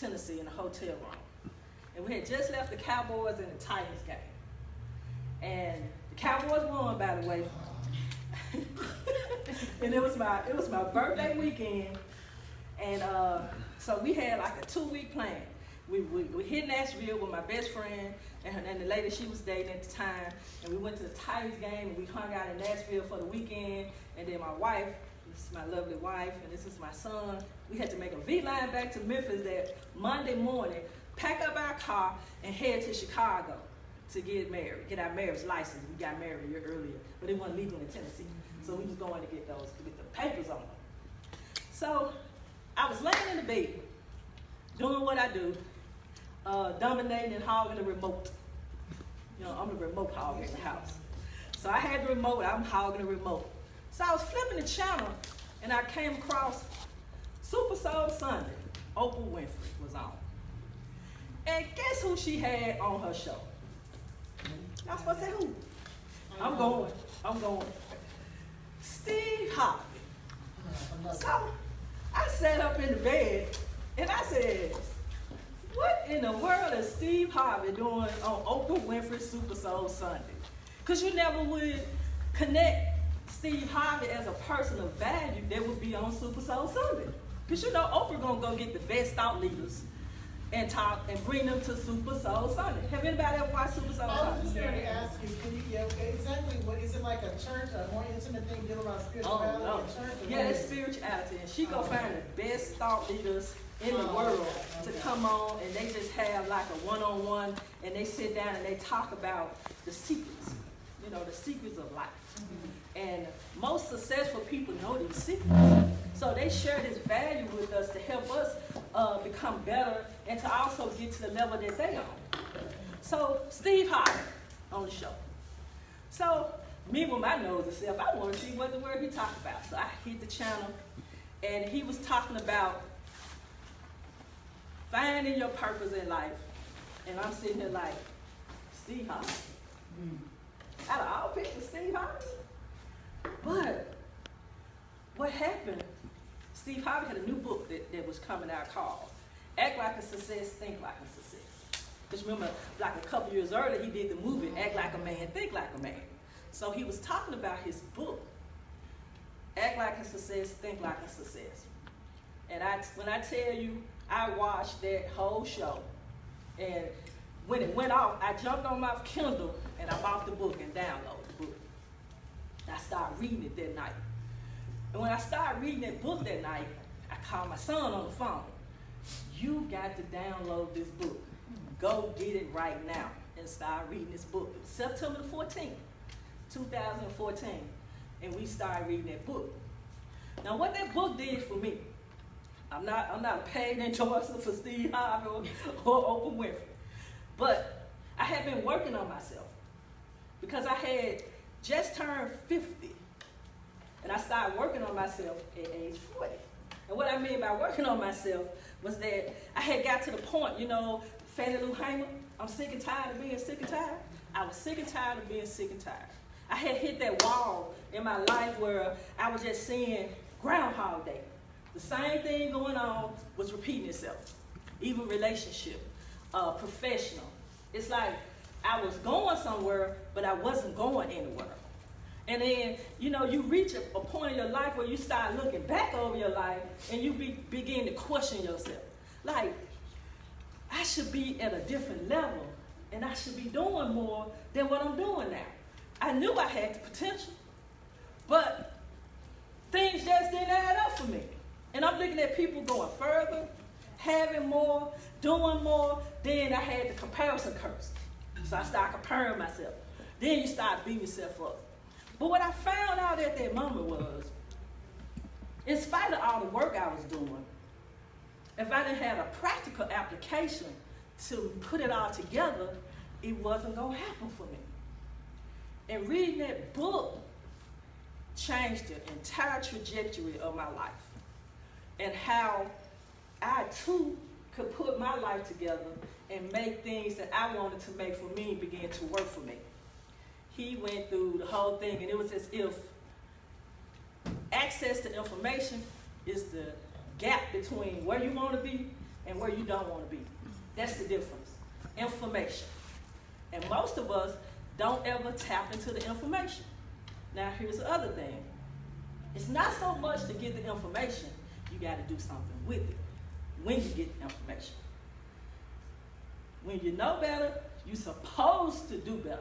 Tennessee, in a hotel room. And we had just left the Cowboys and the Titans game. And the Cowboys won, by the way. And it was my birthday weekend. And so we had like a 2-week plan. We hit Nashville with my best friend and the lady she was dating at the time. And we went to the Titans game and we hung out in Nashville for the weekend. And then my wife, this is my lovely wife, and this is my son. We had to make a V-line back to Memphis that Monday morning, pack up our car, and head to Chicago to get married, get our marriage license. We got married a year earlier, but it wasn't legal in Tennessee. So we was going to get the papers on them. So I was laying in the bed, doing what I do, dominating and hogging the remote. You know, I'm the remote hogger in the house. So I had the remote, I'm hogging the remote. So I was flipping the channel, and I came across Super Soul Sunday. Oprah Winfrey was on. And guess who she had on her show? Y'all supposed to say who? I'm going. Steve Harvey. So I sat up in the bed, and I said, what in the world is Steve Harvey doing on Oprah Winfrey Super Soul Sunday? Because you never would connect Steve Harvey as a person of value that would be on Super Soul Sunday. Because you know Oprah gonna go get the best thought leaders and talk and bring them to Super Soul Sunday. Have anybody ever watched Super Soul Sunday? I was just going to ask you, can you exactly what is it, like a church, a more intimate thing dealing about spirituality? Oh, no. Church, Yeah, it's spirituality. And she go find the best thought leaders in the world to come on, and they just have like a one-on-one, and they sit down and they talk about the secrets, you know, the secrets of life. And most successful people know these secrets. So they share this value with us to help us become better and to also get to the level that they on. So Steve Harvey on the show. So me with my nose and self, I want to see what the word he talked about. So I hit the channel, and he was talking about finding your purpose in life. And I'm sitting here like, Steve Harvey. Out of all people, Steve Harvey. But what happened, Steve Harvey had a new book that was coming out called Act Like a Success, Think Like a Success. Just remember, like a couple years earlier, he did the movie Act Like a Man, Think Like a Man. So he was talking about his book, Act Like a Success, Think Like a Success. And when I tell you, I watched that whole show. And when it went off, I jumped on my Kindle and I bought the book and downloaded the book. I started reading it that night. And when I started reading that book that night, I called my son on the phone. You got to download this book. Go get it right now and start reading this book. It was September the 14th, 2014. And we started reading that book. Now what that book did for me, I'm not a paid endorser for Steve Harvey or Oprah Winfrey. But I had been working on myself because I had just turned 50. And I started working on myself at age 40. And what I mean by working on myself was that I had got to the point, you know, Fannie Lou Hamer, I'm sick and tired of being sick and tired. I was sick and tired of being sick and tired. I had hit that wall in my life where I was just seeing Groundhog Day. The same thing going on was repeating itself. Even relationship, professional. It's like I was going somewhere, but I wasn't going anywhere. And then, you know, you reach a point in your life where you start looking back over your life and you begin to question yourself. Like, I should be at a different level and I should be doing more than what I'm doing now. I knew I had the potential, but things just didn't add up for me. And I'm looking at people going further, having more, doing more. Then I had the comparison curse. So I started comparing myself. Then you start beating yourself up. But what I found out at that moment was, in spite of all the work I was doing, if I didn't have a practical application to put it all together, it wasn't going to happen for me. And reading that book changed the entire trajectory of my life and how I too could put my life together and make things that I wanted to make for me begin to work for me. He went through the whole thing, and it was as if access to information is the gap between where you want to be and where you don't want to be. That's the difference. Information. And most of us don't ever tap into the information. Now, here's the other thing. It's not so much to get the information, you got to do something with it when you get the information. When you know better, you're supposed to do better.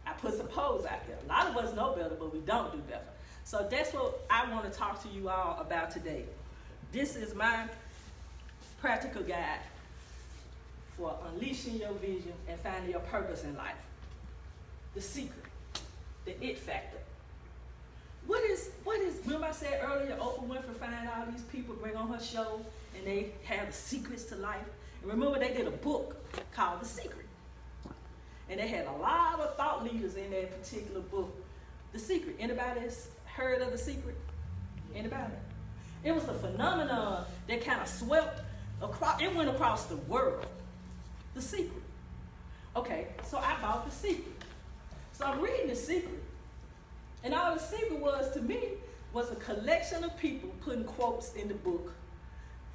I put suppose out there. A lot of us know better, but we don't do better. So that's what I want to talk to you all about today. This is my practical guide for unleashing your vision and finding your purpose in life. The secret, the it factor. What is, remember I said earlier, Oprah Winfrey find all these people, bring on her show, and they have the secrets to life. And remember they did a book called The Secret. And they had a lot of thought leaders in that particular book, The Secret. Anybody has heard of The Secret? Anybody? It was a phenomenon that kind of swept across, it went across the world. The Secret. Okay, so I bought The Secret. So I'm reading The Secret. And all The Secret was, to me, was a collection of people putting quotes in the book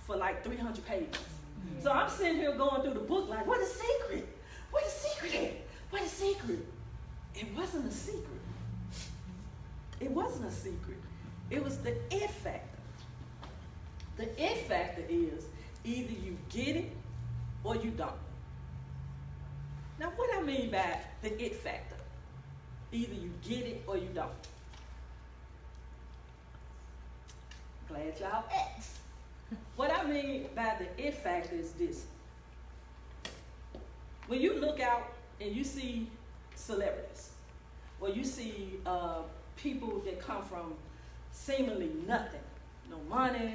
for like 300 pages. Mm-hmm. So I'm sitting here going through the book like, what is secret? What is secret at? What is secret? It wasn't a secret. It wasn't a secret. It was the it factor. The it factor is either you get it or you don't. Now, what I mean by the it factor? Either you get it or you don't. Glad y'all asked. What I mean by the it factor is this. When you look out and you see celebrities, or you see people that come from seemingly nothing, no money,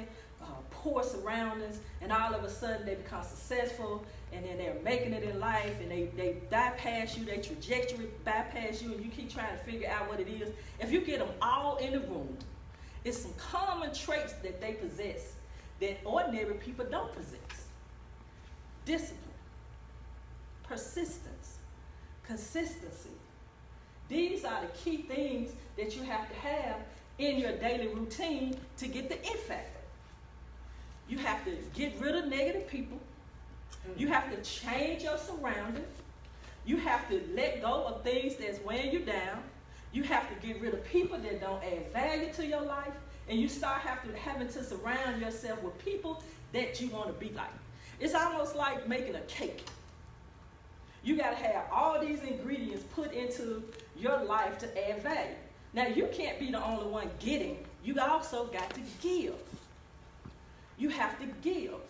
poor surroundings, and all of a sudden they become successful, and then they're making it in life, and they bypass you, their trajectory bypass you, and you keep trying to figure out what it is. If you get them all in the room, it's some common traits that they possess that ordinary people don't possess. Discipline, persistence, consistency. These are the key things that you have to have in your daily routine to get the it factor. You have to get rid of negative people. You have to change your surroundings. You have to let go of things that's weighing you down. You have to get rid of people that don't add value to your life. And you start having to surround yourself with people that you want to be like. It's almost like making a cake. You got to have all these ingredients put into your life to add value. Now, you can't be the only one getting. You also got to give. You have to give.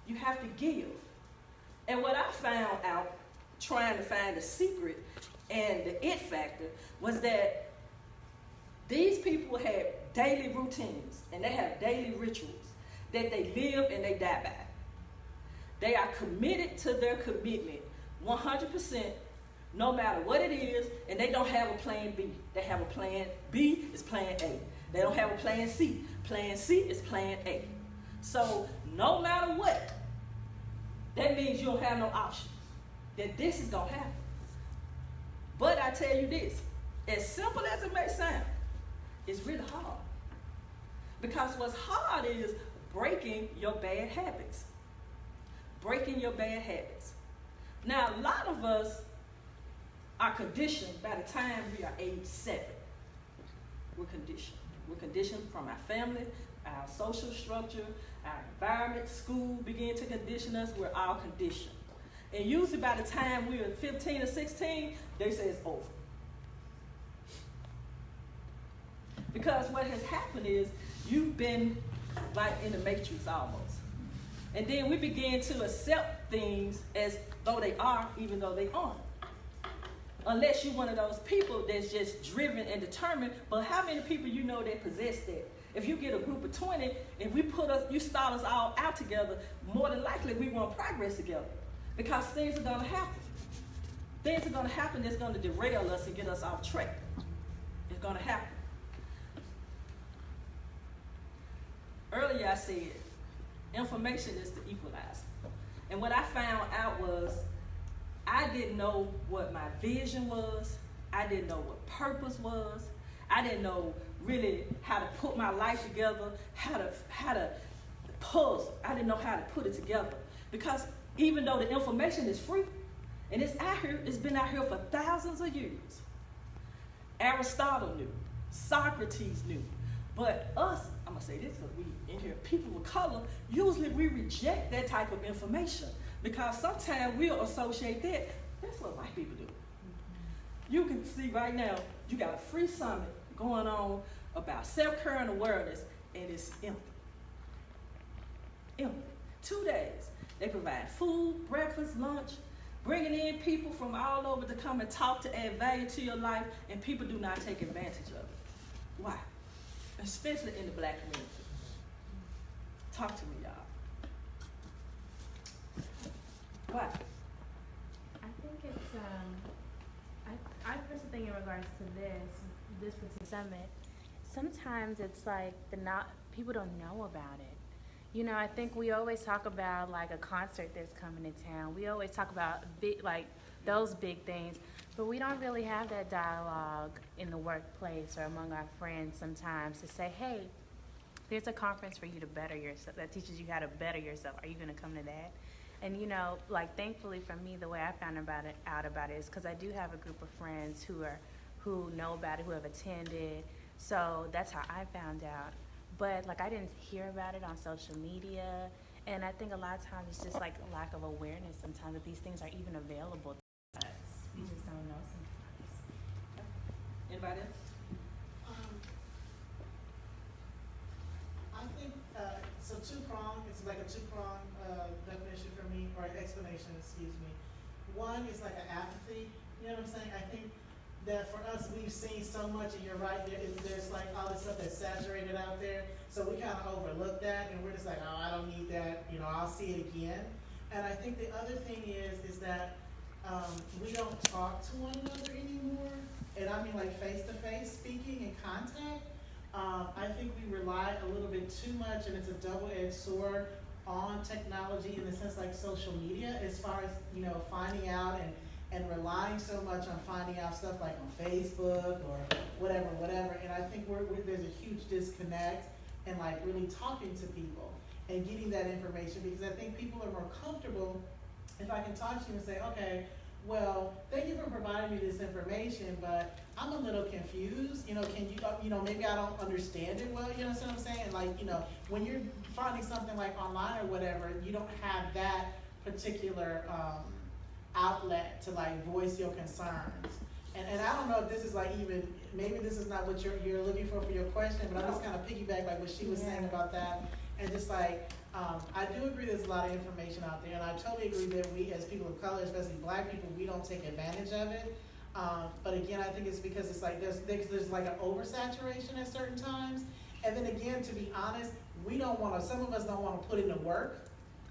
You have to give. And what I found out trying to find the secret and the it factor was that these people had daily routines and they have daily rituals that they live and they die by. They are committed to their commitment 100%, no matter what it is, and they don't have a plan B. They have a plan B is plan A. They don't have a plan C. Plan C is plan A. So no matter what, that means you don't have no options. That this is going to happen. But I tell you this, as simple as it may sound, it's really hard. Because what's hard is breaking your bad habits. Breaking your bad habits. Now, a lot of us are conditioned by the time we are age 7. We're conditioned. We're conditioned from our family, our social structure, our environment, school begin to condition us. We're all conditioned. And usually by the time we're 15 or 16, they say it's over. Because what has happened is you've been like in the matrix almost. And then we begin to accept things as though they are, even though they aren't. Unless you're one of those people that's just driven and determined. But how many people you know that possess that? If you get a group of 20 and you start us all out together, more than likely we want progress together. Because things are going to happen. Things are going to happen that's going to derail us and get us off track. It's going to happen. Earlier I said, information is the equalizer. And what I found out was, I didn't know what my vision was. I didn't know what purpose was. I didn't know really how to put my life together, how to puzzle. I didn't know how to put it together. Because even though the information is free, and it's out here, it's been out here for thousands of years. Aristotle knew, Socrates knew. But us, I'm gonna say this because we in here, people of color, usually we reject that type of information because sometimes we'll associate that. That's what white people do. You can see right now, you got a free summit going on about self-care and awareness, and it's empty. Empty. 2 days. They provide food, breakfast, lunch, bringing in people from all over to come and talk to add value to your life, and people do not take advantage of it. Why? Especially in the Black community. Talk to me, y'all. Why? I think it's, I personally think in regards to this particular summit, sometimes it's like people don't know about it. You know, I think we always talk about like a concert that's coming to town. We always talk about those big things, but we don't really have that dialogue in the workplace or among our friends sometimes to say, hey, there's a conference for you to better yourself, that teaches you how to better yourself. Are you gonna come to that? And you know, like thankfully for me, the way I found out about it is because I do have a group of friends who know about it, who have attended. So that's how I found out. But like I didn't hear about it on social media, and I think a lot of times it's just like a lack of awareness sometimes that these things are even available to us. We just don't know sometimes. Anybody else? I think, so two-prong, it's like a two-prong definition for me, or explanation, excuse me. One is like an apathy, you know what I'm saying? I think that for us, we've seen so much, and you're right, there's like all this stuff that's saturated out there, so we kind of overlook that, and we're just like, oh, I don't need that, you know, I'll see it again. And I think the other thing is that we don't talk to one another anymore, and I mean like face-to-face speaking and contact. I think we rely a little bit too much, and it's a double-edged sword on technology in the sense like social media, as far as, you know, finding out and relying so much on finding out stuff like on Facebook or whatever. And I think there's a huge disconnect in like really talking to people and getting that information, because I think people are more comfortable if I can talk to you and say, okay, well, thank you for providing me this information, but I'm a little confused. You know, can you know, maybe I don't understand it well. You know what I'm saying? And like, you know, when you're finding something like online or whatever, you don't have that particular outlet to like voice your concerns. And I don't know if this is like even, maybe this is not what you're looking for your question, but I'm just kind of piggyback like what she was saying about that. And just like, I do agree there's a lot of information out there, and I totally agree that we as people of color, especially Black people, we don't take advantage of it. But again, I think it's because it's like there's like an oversaturation at certain times. And then again, to be honest, some of us don't want to put in the work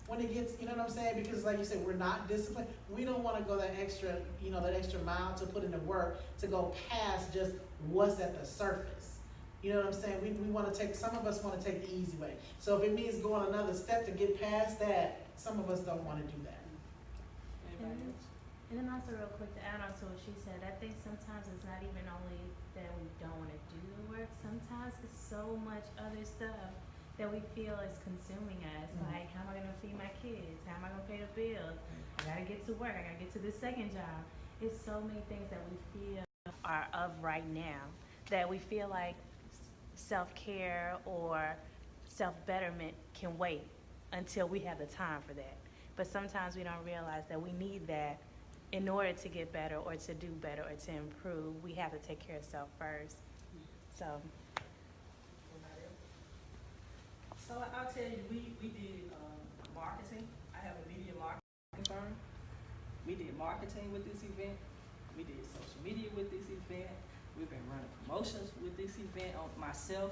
when it gets, you know what I'm saying? Because like you said, we're not disciplined. We don't want to go that extra mile to put in the work to go past just what's at the surface. You know what I'm saying? Some of us want to take the easy way. So if it means going another step to get past that, some of us don't want to do that. And then also real quick to add on to what she said, I think sometimes it's not even only that we don't want to do the work, sometimes it's so much other stuff that we feel is consuming us. Mm-hmm. Like, how am I going to feed my kids? How am I going to pay the bills? I got to get to work. I got to get to this second job. It's so many things that we feel are of right now that we feel like self-care or self-betterment can wait until we have the time for that. But sometimes we don't realize that we need that in order to get better or to do better or to improve. We have to take care of self first. So I'll tell you, we did marketing. I have a media marketing firm. We did marketing with this event. We did social media with this event. We've been running promotions with this event on myself,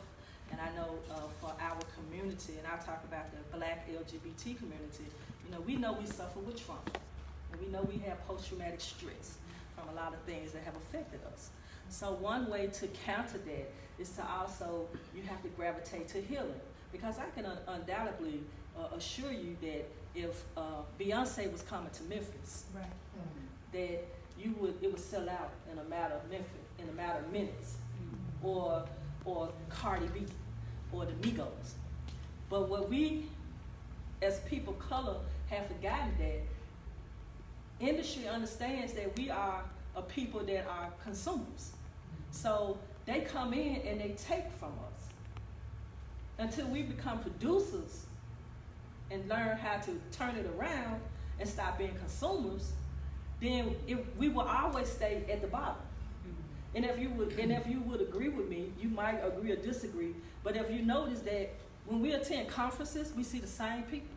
and I know for our community, and I'll talk about the Black LGBT community, you know we suffer with trauma, and we know we have post-traumatic stress from a lot of things that have affected us. So one way to counter that is to also, you have to gravitate to healing, because I can undoubtedly assure you that if Beyonce was coming to Memphis, right. that it would sell out in a matter of minutes, or Cardi B, or the Migos. But what we as people of color, have forgotten that industry understands that we are a people that are consumers. So they come in and they take from us. Until we become producers and learn how to turn it around and stop being consumers, then we will always stay at the bottom. And if you would agree with me, you might agree or disagree, but if you notice that when we attend conferences, we see the same people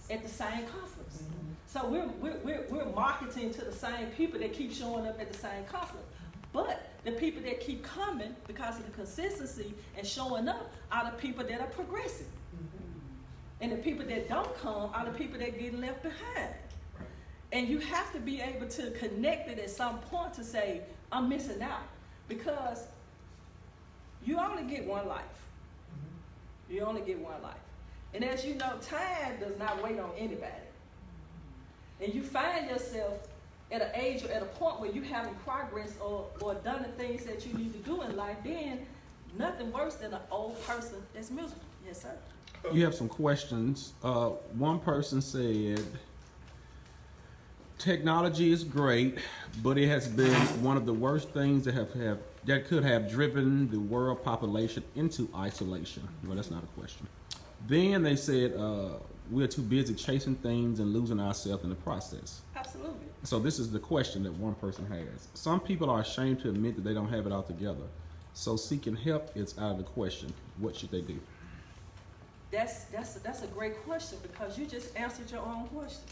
at the same conference. So we're marketing to the same people that keep showing up at the same conference. But the people that keep coming because of the consistency and showing up are the people that are progressing. And the people that don't come are the people that get left behind. And you have to be able to connect it at some point to say, I'm missing out. Because you only get one life. You only get one life. And as you know, time does not wait on anybody. And you find yourself at an age or at a point where you haven't progressed or done the things that you need to do in life, then nothing worse than an old person that's miserable. Yes, sir. You have some questions. One person said, technology is great, but it has been one of the worst things that could have driven the world population into isolation. Well, that's not a question. Then they said, we're too busy chasing things and losing ourselves in the process. Absolutely. So this is the question that one person has. Some people are ashamed to admit that they don't have it all together. So seeking help is out of the question. What should they do? That's a great question, because you just answered your own question.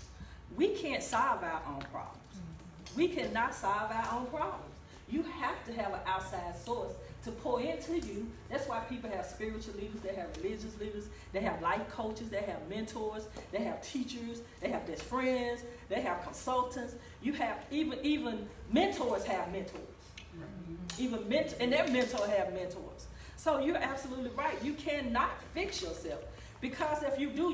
We can't solve our own problems. We cannot solve our own problems. You have to have an outside source to pour into you. That's why people have spiritual leaders, they have religious leaders, they have life coaches, they have mentors, they have teachers, they have best friends, they have consultants. You have even mentors have mentors. And their mentor have mentors. So you're absolutely right. You cannot fix yourself, because if you do,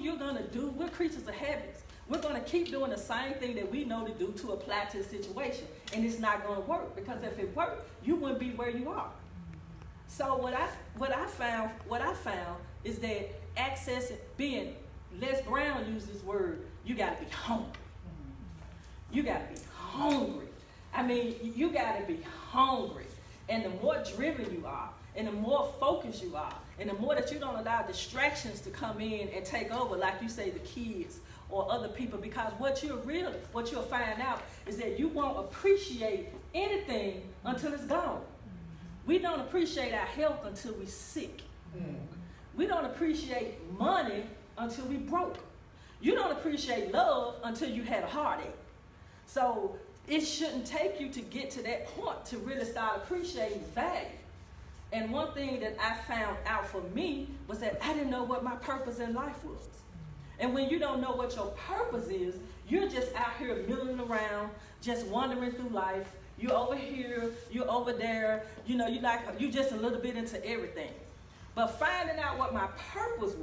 we're creatures of habits. We're going to keep doing the same thing that we know to do to apply to the situation, and it's not going to work, because if it worked, you wouldn't be where you are. So what I found is that being, Les Brown used this word, you got to be hungry. You got to be hungry. I mean, you got to be hungry. And the more driven you are, and the more focused you are, and the more that you don't allow distractions to come in and take over, like you say, the kids or other people, because what you'll find out is that you won't appreciate anything until it's gone. We don't appreciate our health until we're sick. We don't appreciate money until we broke. You don't appreciate love until you had a heartache. So it shouldn't take you to get to that point to really start appreciating value. And one thing that I found out for me was that I didn't know what my purpose in life was. And when you don't know what your purpose is, you're just out here milling around, just wandering through life. You're over here, you're over there, you just a little bit into everything. But finding out what my purpose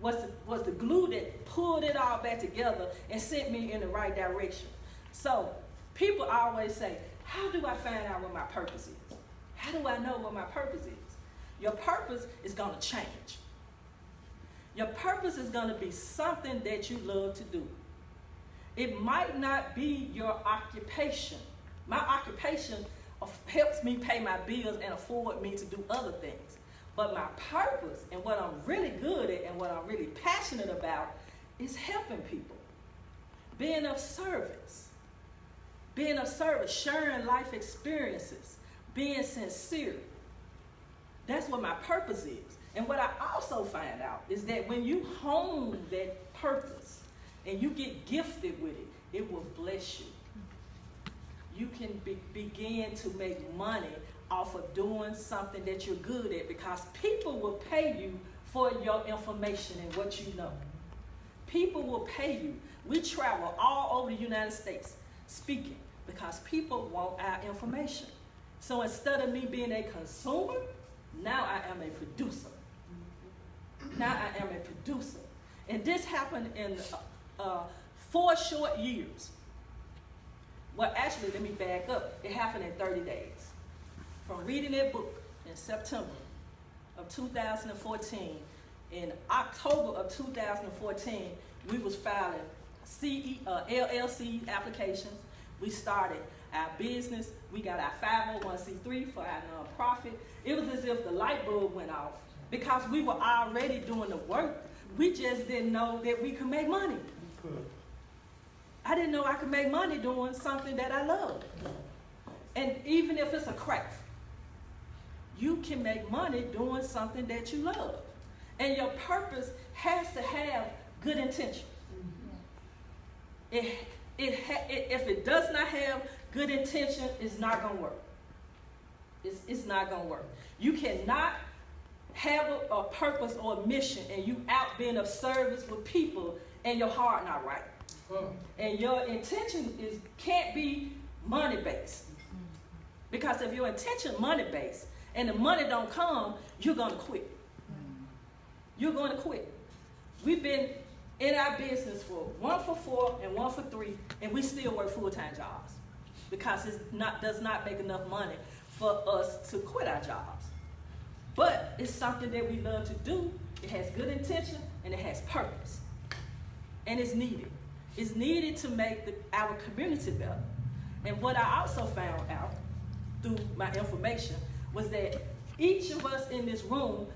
was the glue that pulled it all back together and sent me in the right direction. So people always say, how do I find out what my purpose is? How do I know what my purpose is? Your purpose is going to change. Your purpose is going to be something that you love to do. It might not be your occupation. My occupation helps me pay my bills and afford me to do other things. But my purpose and what I'm really good at and what I'm really passionate about is helping people. Being of service. Sharing life experiences. Being sincere. That's what my purpose is. And what I also find out is that when you hone that purpose and you get gifted with it, it will bless you. You can begin to make money off of doing something that you're good at, because people will pay you for your information and what you know. People will pay you. We travel all over the United States speaking because people want our information. So instead of me being a consumer, now I am a producer. And this happened in 4 short years. Well, actually, let me back up. It happened in 30 days. From reading that book in September of 2014, In October of 2014, we was filing LLC applications. We started our business. We got our 501c3 for our nonprofit. It was as if the light bulb went off because we were already doing the work. We just didn't know that we could make money. I didn't know I could make money doing something that I love. And even if it's a craft, you can make money doing something that you love. And your purpose has to have good intention. If it does not have good intention, it's not going to work. It's not going to work. You cannot have a purpose or a mission and you out being of service with people and your heart not right. And your intention can't be money-based. Because if your intention money-based and the money don't come, you're going to quit. You're going to quit. We've been in our business for 1 for 4 and 1 for 3, and we still work full-time jobs because it does not make enough money for us to quit our jobs. But it's something that we love to do. It has good intention and it has purpose. And it's needed. It's needed to make our community better. And what I also found out through my information was that each of us in this room